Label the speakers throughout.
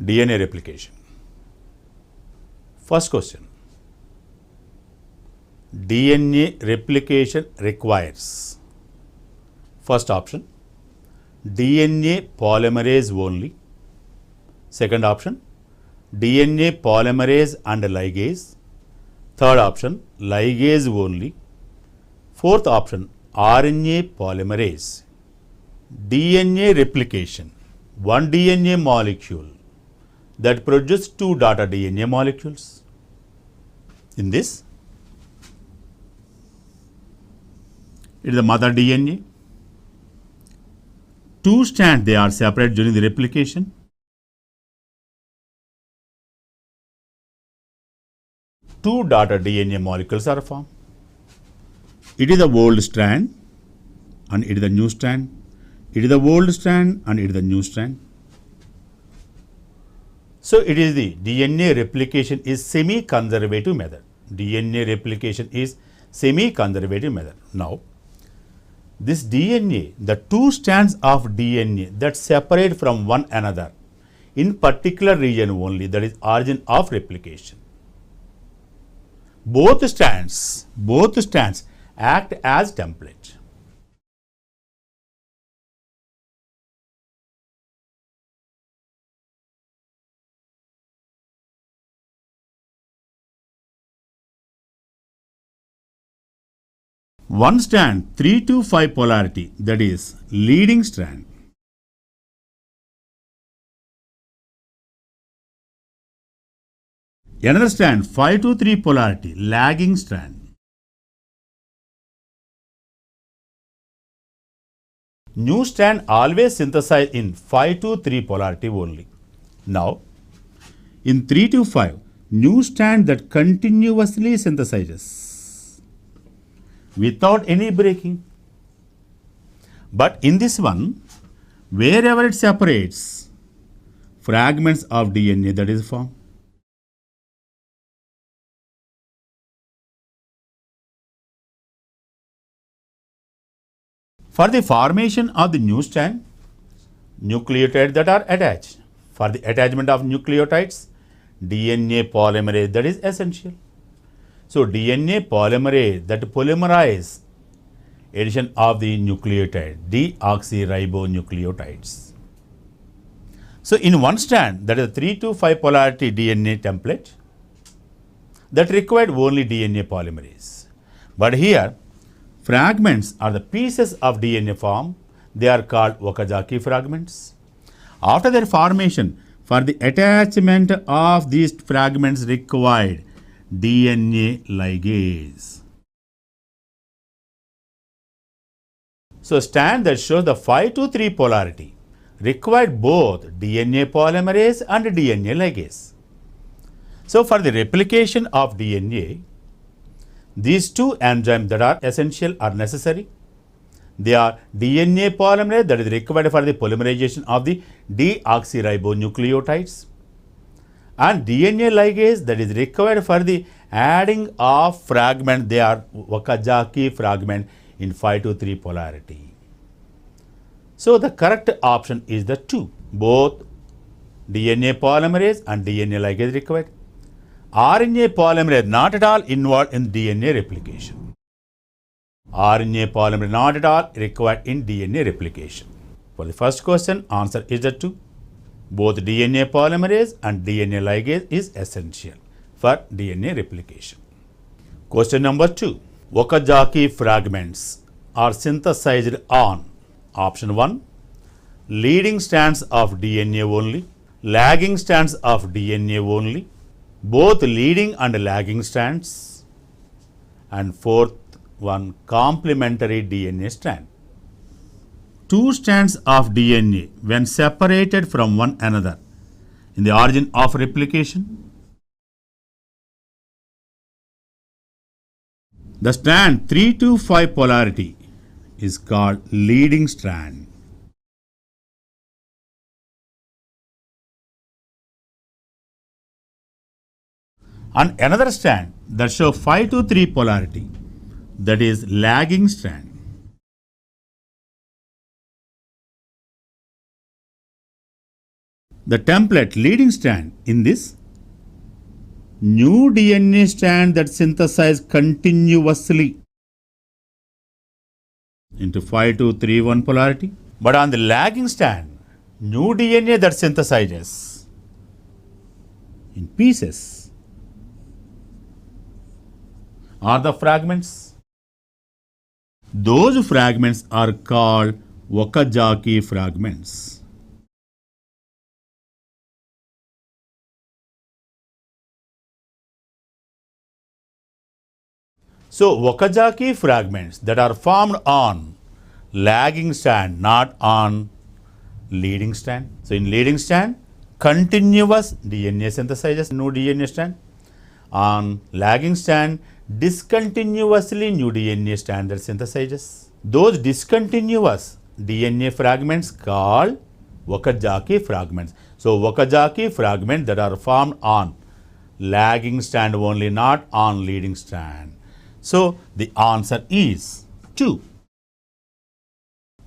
Speaker 1: DNA replication. First question. DNA replication requires, first option, DNA polymerase only. Second option, DNA polymerase and ligase. Third option, ligase only. Fourth option, RNA polymerase. DNA replication, one DNA molecule that produces two daughter DNA molecules. In this, it is the mother DNA. Two strands, they are separate during the replication. Two daughter DNA molecules are formed. It is the old strand and it is the new strand. It is the old strand and it is the new strand. So it is the DNA replication is semi-conservative method. DNA replication is semi-conservative method. Now, this DNA, the two strands of DNA that separate from one another in particular region only, that is origin of replication. Both strands act as template. One strand 3-5 polarity, that is leading strand. Another strand 5-3 polarity, lagging strand. New strand always synthesize in 5-3 polarity only. Now, in 3-5, new strand that continuously synthesizes without any breaking. But in this one, wherever it separates, fragments of DNA that is formed. For the formation of the new strand, nucleotides that are attached. For the attachment of nucleotides, DNA polymerase that is essential. So, DNA polymerase that polymerize addition of the nucleotide, deoxyribonucleotides. So, in one strand, that is a 3-5 polarity DNA template that required only DNA polymerase. But here, fragments are the pieces of DNA form. They are called Okazaki fragments. After their formation, for the attachment of these fragments required DNA ligase. So, strand that shows the 5-3 polarity required both DNA polymerase and DNA ligase. So, for the replication of DNA, these two enzymes that are essential are necessary. They are DNA polymerase that is required for the polymerization of the deoxyribonucleotides and DNA ligase that is required for the adding of fragment. They are Okazaki fragment in 5-3 polarity. So, the correct option is the 2. Both DNA polymerase and DNA ligase required. RNA polymerase not at all involved in DNA replication. RNA polymerase not at all required in DNA replication. For the first question, answer is the 2. Both DNA polymerase and DNA ligase is essential for DNA replication. Question number 2. Okazaki fragments are synthesized on option 1, leading strands of DNA only, lagging strands of DNA only, both leading and lagging strands, and fourth one, complementary DNA strand. Two strands of DNA when separated from one another in the origin of replication, the strand 3-5 polarity is called leading strand. And another strand that shows 5-3 polarity, that is lagging strand. the template leading strand in this new DNA strand that synthesized continuously into 5-2-3-1 polarity. But on the lagging strand, new DNA that synthesizes in pieces are the fragments. Those fragments are called Okazaki fragments. So Okazaki fragments that are formed on lagging strand, not on leading strand. So in leading strand, continuous DNA synthesizes new DNA strand. On lagging strand, discontinuously new DNA strand that synthesizes. Those discontinuous DNA fragments called Okazaki fragments. So Okazaki fragments that are formed on lagging strand only, not on leading strand. So the answer is 2.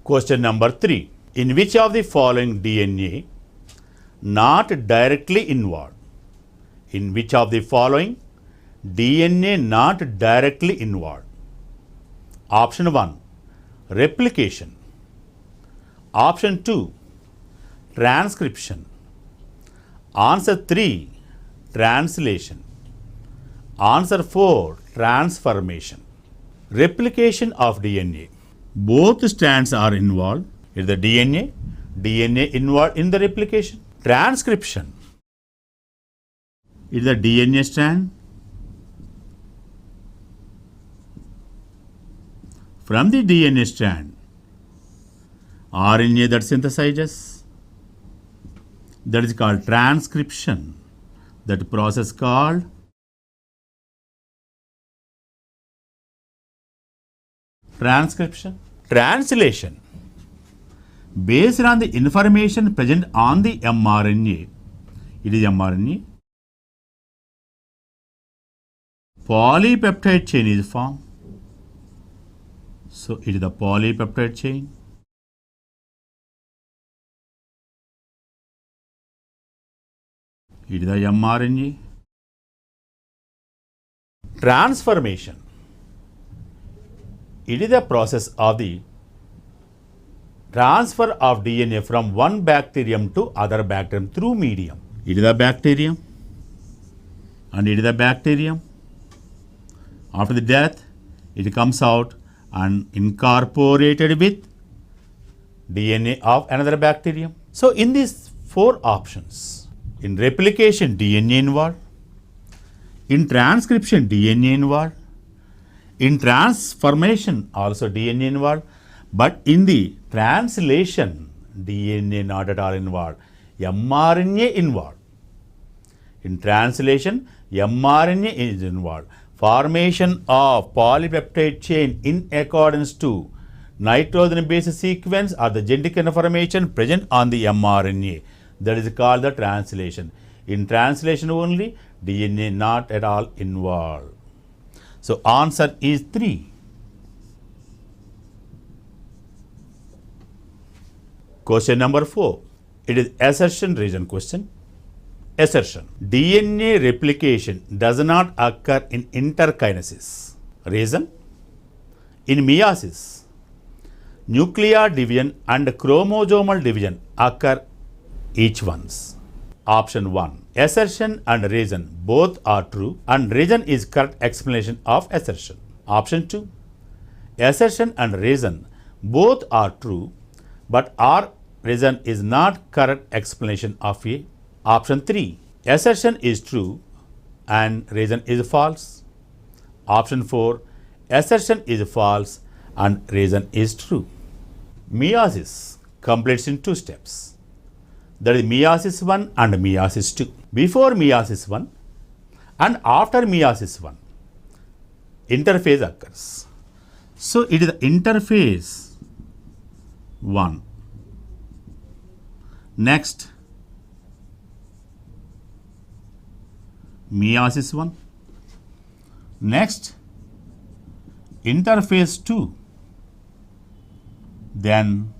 Speaker 1: Question number 3. In which of the following DNA not directly involved? In which of the following DNA not directly involved? Option 1, replication. Option 2, transcription. Answer 3, translation. Answer 4, transformation. Replication of DNA. Both strands are involved. Is the DNA involved in the replication. Transcription. Is the DNA strand. From the DNA strand, RNA that synthesizes, that is called transcription. That process called transcription. Translation. Based on the information present on the mRNA, it is mRNA, polypeptide chain is formed. So it is the polypeptide chain. It is the mRNA. Transformation. It is the process of the transfer of DNA from one bacterium to other bacterium through medium. It is the bacterium and it is the bacterium. After the death, it comes out and incorporated with DNA of another bacterium. So in these 4 options, in replication DNA involved, in transcription DNA involved, in transformation also DNA involved, but in the translation DNA not at all involved, mRNA involved. In translation mRNA is involved. Formation of polypeptide chain in accordance to nitrogen base sequence or the genetic information present on the mRNA, that is called the translation. In translation only, DNA not at all involved. So answer is 3. Question number 4. It is assertion reason question. Assertion. DNA replication does not occur in interkinesis. Reason. In meiosis, nuclear division and chromosomal division occur each once. Option 1. Assertion and reason both are true and reason is correct explanation of assertion. Option 2. Assertion and reason both are true but our reason is not correct explanation of A. Option 3. Assertion is true and reason is false. Option 4. Assertion is false and reason is true. Meiosis completes in 2 steps. That is meiosis 1 and meiosis 2. Before meiosis 1 and after meiosis 1, interphase occurs. So it is the interphase 1. Next, meiosis 1. Next, interphase 2. Then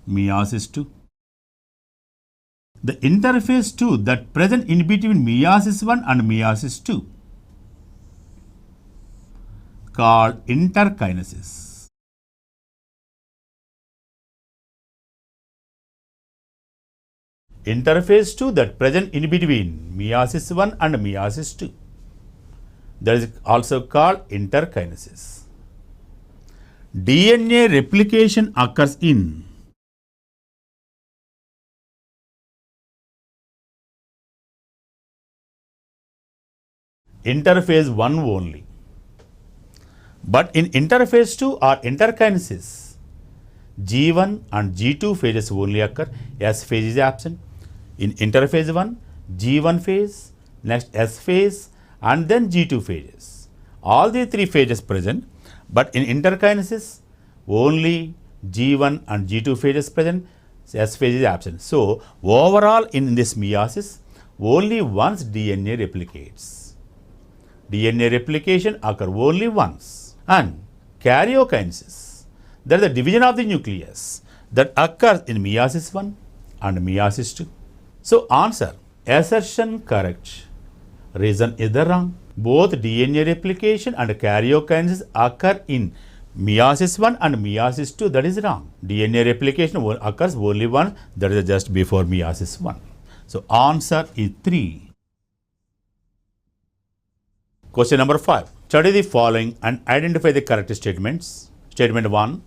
Speaker 1: meiosis II. The interphase II that present in between meiosis I and meiosis II called interkinesis. Interphase II that present in between meiosis I and meiosis II, that is also called interkinesis. DNA replication occurs in interphase I only. But in interphase II or interkinesis, G1 and G2 phases only occur. S phase is absent. In interphase I, G1 phase, next S phase, and then G2 phases. All the three phases present, but in interkinesis, only G1 and G2 phases present, S phase is absent. So, overall in this meiosis, only once DNA replicates. DNA replication occurs only once. And karyokinesis, that is the division of the nucleus that occurs in meiosis I and meiosis II. So, answer, assertion correct, reason is the wrong. Both DNA replication and karyokinesis occur in meiosis I and meiosis II, that is wrong. DNA replication occurs only once, that is just before meiosis I. So, answer is 3. Question number 5. Study the following and identify the correct statements. Statement 1.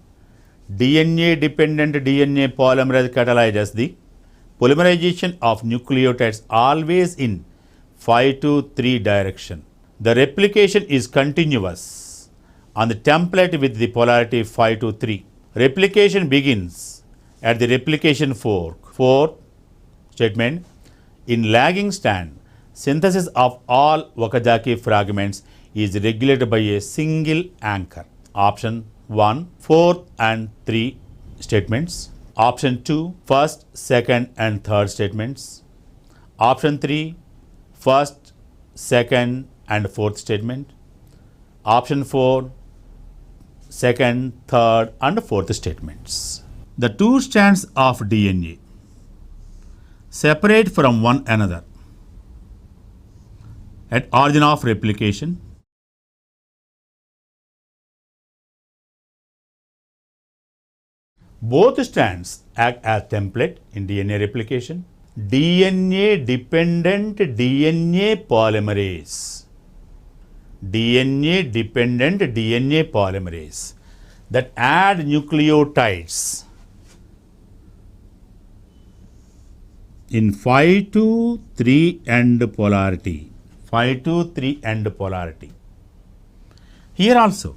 Speaker 1: DNA dependent DNA polymerase catalyzes the polymerization of nucleotides always in 5 to 3 direction. The replication is continuous on the template with the polarity 5 to 3. Replication begins at the replication fork. Fourth statement. In lagging stand, synthesis of all Okazaki fragments is regulated by a single anchor. Option 1, 4th and 3 statements. Option 2, first, second and third statements. Option 3, first, second and fourth statement. Option 4, second, third and fourth statements. The two strands of DNA separate from one another at origin of replication. Both strands act as template in DNA replication. DNA dependent DNA polymerase. DNA dependent DNA polymerase that add nucleotides in 5 to 3 end polarity. 5 to 3 end polarity. Here also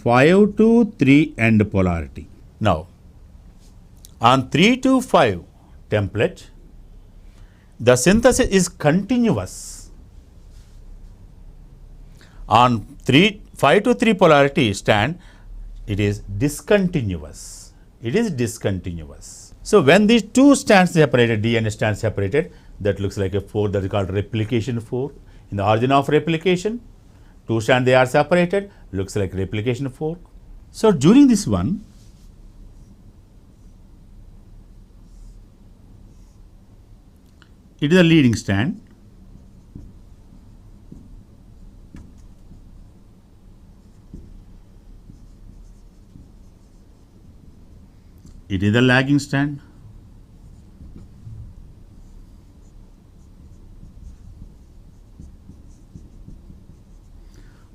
Speaker 1: 5 to 3 end polarity. Now, on 3 to 5 template, the synthesis is continuous. On 5 to 3 polarity stand, it is discontinuous. It is discontinuous. So, when these two strands separated, DNA strands separated, that looks like a fork, that is called replication fork. In the origin of replication, two strands they are separated, looks like replication fork. So, during this one, it is a leading strand. It is a lagging strand.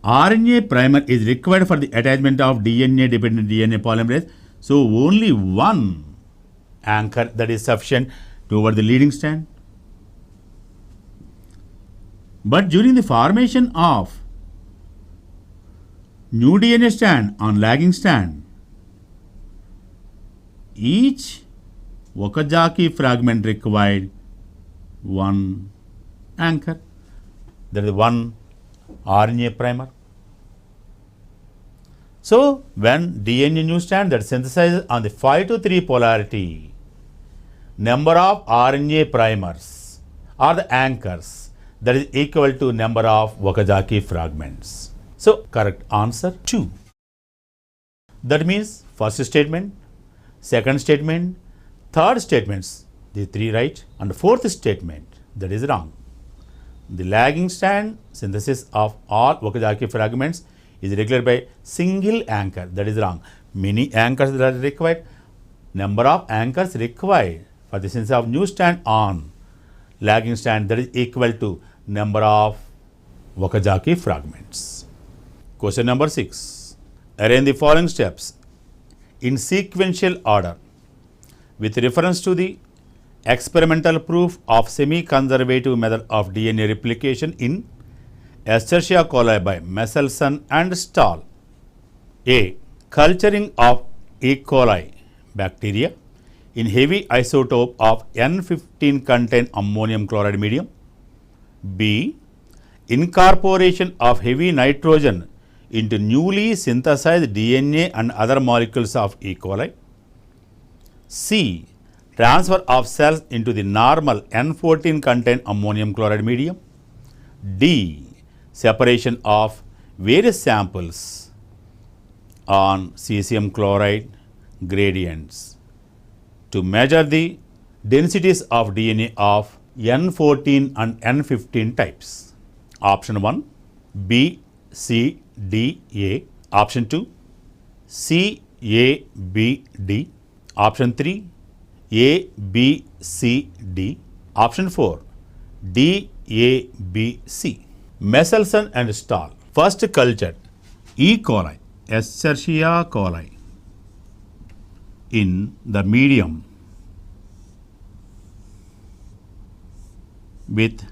Speaker 1: RNA primer is required for the attachment of DNA dependent DNA polymerase. So, only one anchor that is sufficient toward the leading strand. But during the formation of new DNA strand on lagging strand, each Okazaki fragment required one anchor. There is one RNA primer. So, when DNA new strand that synthesizes on the 5 to 3 polarity, number of RNA primers or the anchors that is equal to number of Okazaki fragments. So, correct answer 2. That means first statement, second statement, third statements, the three right, and fourth statement, that is wrong. The lagging strand synthesis of all Okazaki fragments is regulated by single anchor, that is wrong. Many anchors that are required, number of anchors required for the synthesis of new strand on lagging strand, that is equal to number of Okazaki fragments. Question number 6. Arrange the following steps in sequential order with reference to the experimental proof of semi-conservative method of DNA replication in Escherichia coli by Messelson and Stahl. A. Culturing of E. coli bacteria in heavy isotope of N15 contain ammonium chloride medium. B. Incorporation of heavy nitrogen into newly synthesized DNA and other molecules of E. coli. C. Transfer of cells into the normal N14 contain ammonium chloride medium. D. Separation of various samples on cesium chloride gradients to measure the densities of DNA of N14 and N15 types. Option 1, B, C, D, A. Option 2, C, A, B, D. Option 3, A, B, C, D. Option 4, D, A, B, C. Messelson and Stahl first cultured E. coli, Escherichia coli, in the medium with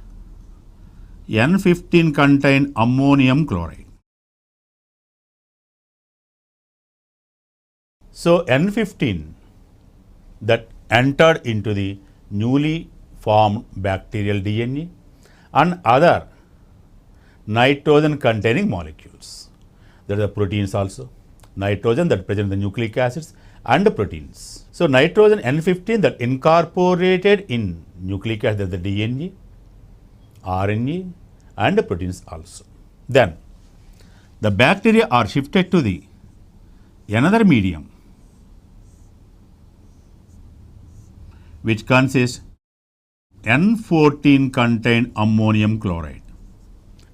Speaker 1: N15 contain ammonium chloride. So N15 that entered into the newly formed bacterial DNA and other nitrogen containing molecules. There are the proteins also. Nitrogen that present the nucleic acids and the proteins. So nitrogen N15 that incorporated in nucleic acid, the DNA, RNA and the proteins also. Then the bacteria are shifted to the another medium which consists N14 contain ammonium chloride,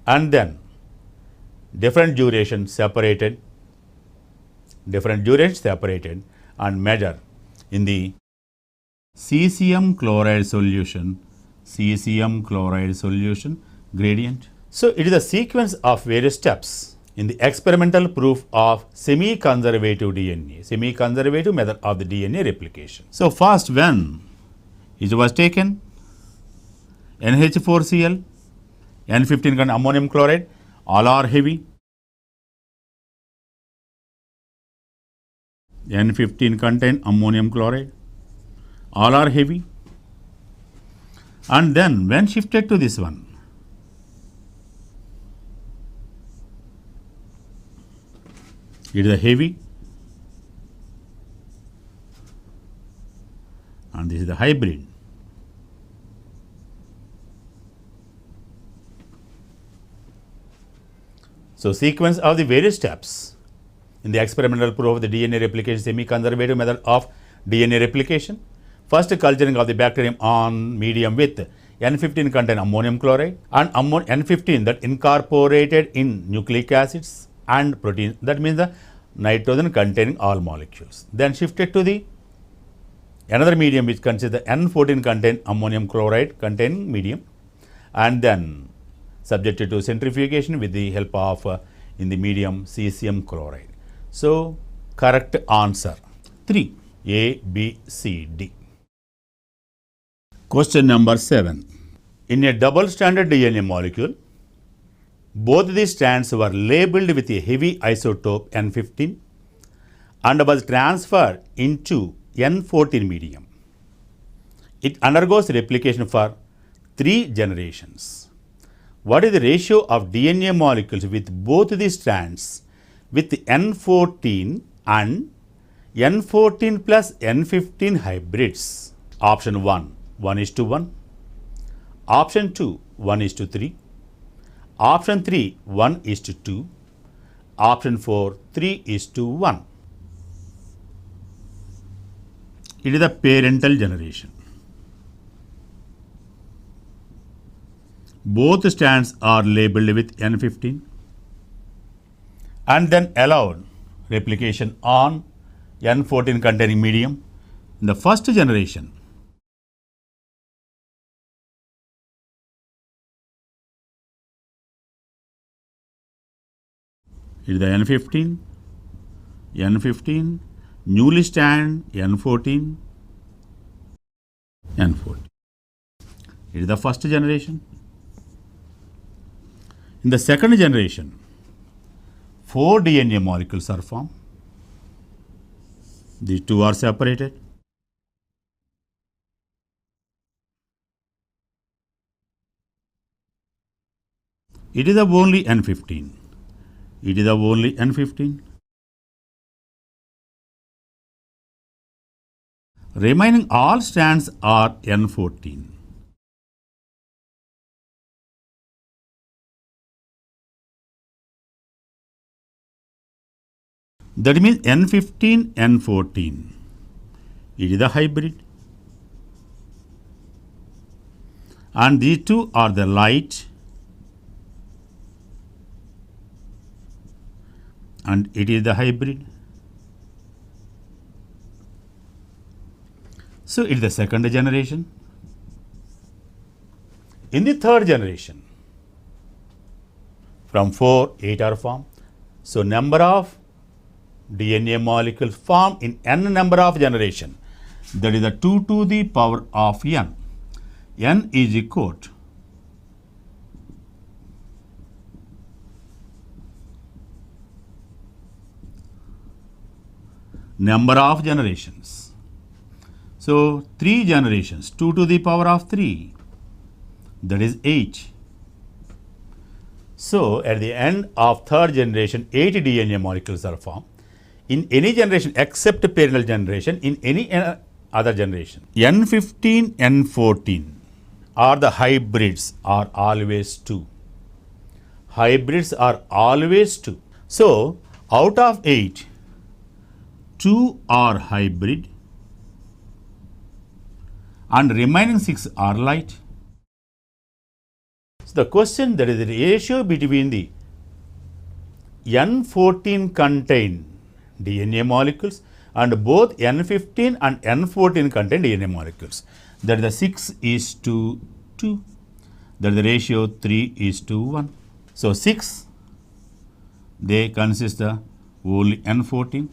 Speaker 1: and then different durations separated and measure in the cesium chloride solution gradient. So it is a sequence of various steps in the experimental proof of semi-conservative method of the DNA replication. So first, when it was taken NH4Cl, N15 contain ammonium chloride, all are heavy. N15 contain ammonium chloride, all are heavy. And then when shifted to this one, it is a heavy and this is the hybrid. So sequence of the various steps in the experimental proof of the DNA replication semi-conservative method of DNA replication. First, culturing of the bacterium on medium with N15 contain ammonium chloride and N15 that incorporated in nucleic acids and proteins, that means the nitrogen containing all molecules. Then shifted to the another medium which consists the N14 contain ammonium chloride containing medium, and then subjected to centrifugation with the help of in the medium cesium chloride. So correct answer 3, A, B, C, D. Question number 7. In a double-stranded DNA molecule, both the strands were labeled with a heavy isotope N15 and was transferred into N14 medium. It undergoes replication for 3 generations. What is the ratio of DNA molecules with both the strands with N14 and N14 plus N15 hybrids? Option 1, 1:1. Option 2, 1:3. Option 3, 1:2. Option 4, 3:1. It is the parental generation. Both strands are labeled with N15 and then allowed replication on N14 containing medium. In the first generation, it is the N15, newly stand N14. It is the first generation. In the second generation, 4 DNA molecules are formed. These two are separated. It is the only N15. It is the only N15. Remaining all strands are N14. That means N15, N14. It is the hybrid. And these two are the light. And it is the hybrid. So it is the second generation. In the third generation, from 4, 8 are formed. So number of DNA molecules formed in n number of generation, that is the 2 to the power of n. N is equal to number of generations. So 3 generations, 2 to the power of 3, that is 8. So at the end of third generation, 8 DNA molecules are formed in any generation except parental generation, in any other generation. N15, N14 are the hybrids, are always 2. Hybrids are always 2. So out of 8, 2 are hybrid and remaining 6 are light. So the question, that is the ratio between the N14 contain DNA molecules and both N15 and N14 contain DNA molecules. That is the 6:2. That is the ratio 3:1. So 6, they consist of only N14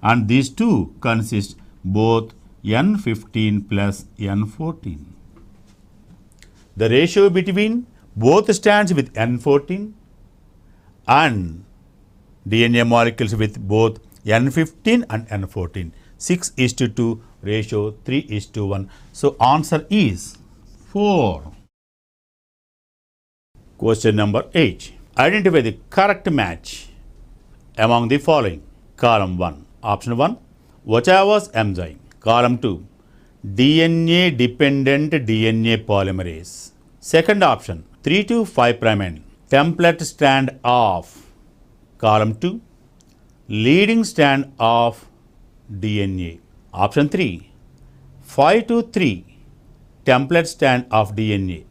Speaker 1: and these two consist both N15 plus N14. The ratio between both strands with N14 and DNA molecules with both N15 and N14, 6:2, ratio 3:1. So answer is 4. Question number 8. Identify the correct match among the following. Column 1. Option 1, Wachawa's enzyme. Column 2, DNA dependent DNA polymerase. Second option, 3 to 5' end, template strand of. Column 2, leading strand of DNA. Option 3, 5 to 3, template strand of DNA.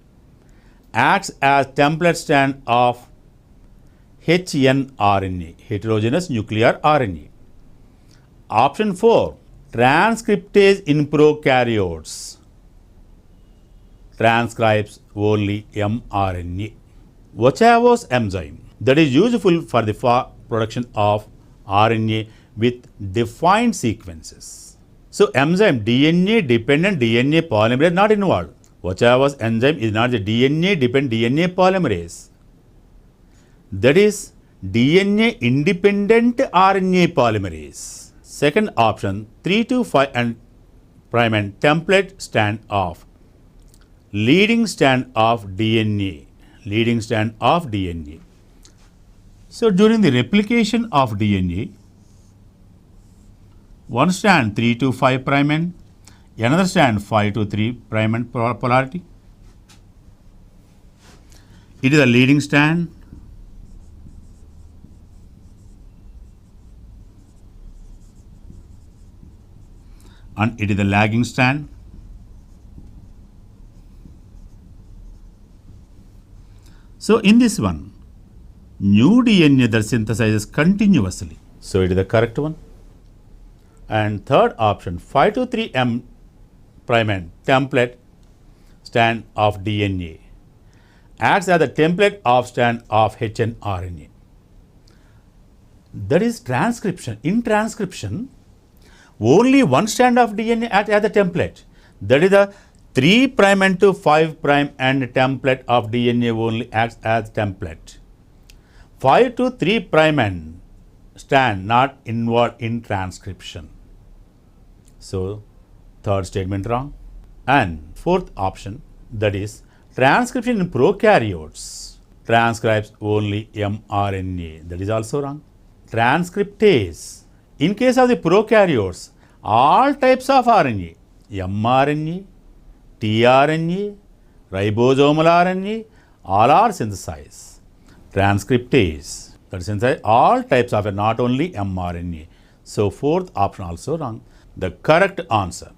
Speaker 1: Acts as template strand of HNRNA, heterogeneous nuclear RNA. Option 4, transcriptase in prokaryotes transcribes only mRNA. Wachawa's enzyme, that is useful for the production of RNA with defined sequences. So enzyme DNA dependent DNA polymerase not involved. Wachawa's enzyme is not the DNA dependent DNA polymerase. That is DNA independent RNA polymerase. Second option, 3 to 5' end template strand of, leading strand of DNA. Leading strand of DNA. So during the replication of DNA, one strand 3 to 5' end, another strand 5 to 3' end polarity. It is a leading strand. and it is the lagging strand. So in this one, new DNA that synthesizes continuously. So it is the correct one. And third option, 5 to 3 M prime end template strand of DNA acts as the template of strand of hnRNA. That is transcription. In transcription, only one strand of DNA acts as the template. That is the 3 prime end to 5 prime end template of DNA only acts as template. 5 to 3 prime end strand not involved in transcription. So third statement wrong. And fourth option, that is transcription in prokaryotes transcribes only mRNA. That is also wrong. Transcriptase. In case of the prokaryotes, all types of RNA, mRNA, tRNA, ribosomal RNA, all are synthesized. Transcriptase, that is synthesize all types of it, not only mRNA. So fourth option also wrong. The correct answer,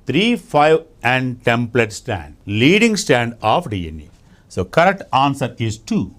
Speaker 1: 3, 5 and template strand, leading strand of DNA. So correct answer is 2.